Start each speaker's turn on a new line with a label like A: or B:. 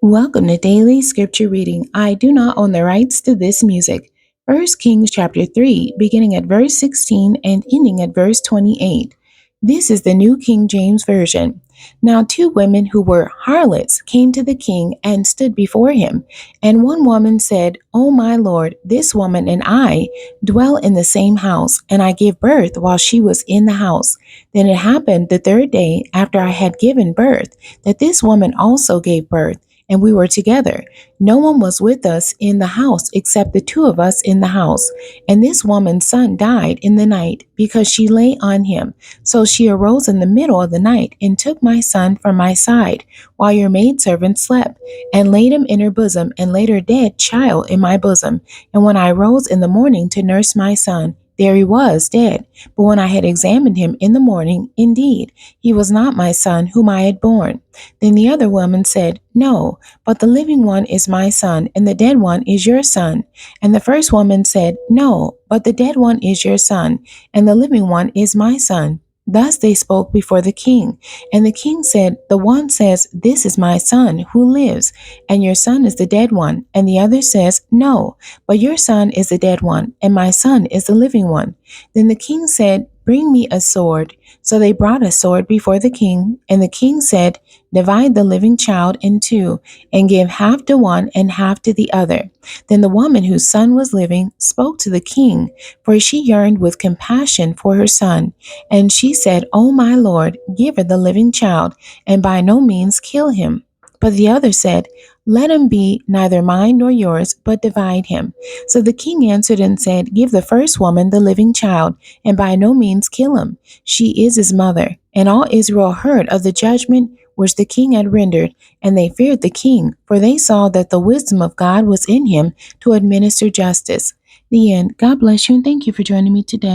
A: Welcome to Daily Scripture Reading. I do not own the rights to this music. 1 Kings chapter 3, beginning at verse 16 and ending at verse 28. This is the New King James Version. Now 2 women who were harlots came to the king and stood before him. And one woman said, O my lord, this woman and I dwell in the same house, and I gave birth while she was in the house. Then it happened the 3rd day after I had given birth, that this woman also gave birth, and we were together. No one was with us in the house except the 2 of us in the house. And this woman's son died in the night because she lay on him. So she arose in the middle of the night and took my son from my side while your maidservant slept, and laid him in her bosom, and laid her dead child in my bosom. And when I rose in the morning to nurse my son, there he was dead. But when I had examined him in the morning, indeed, he was not my son whom I had born. Then the other woman said, No, but the living one is my son, and the dead one is your son. And the first woman said, No, but the dead one is your son, and the living one is my son. Thus they spoke before the king. And the king said, The one says, This is my son who lives, and your son is the dead one. And the other says, No, but your son is the dead one, and my son is the living one. Then the king said, Bring me a sword. So they brought a sword before the king. And the king said, Divide the living child in 2, and give half to one and half to the other. Then the woman whose son was living spoke to the king, for she yearned with compassion for her son. And she said, O my lord, give her the living child, and by no means kill him. But the other said, Let him be neither mine nor yours, but divide him. So the king answered and said, Give the first woman the living child, and by no means kill him. She is his mother. And all Israel heard of the judgment which the king had rendered, and they feared the king, for they saw that the wisdom of God was in him to administer justice. The end. God bless you, and thank you for joining me today.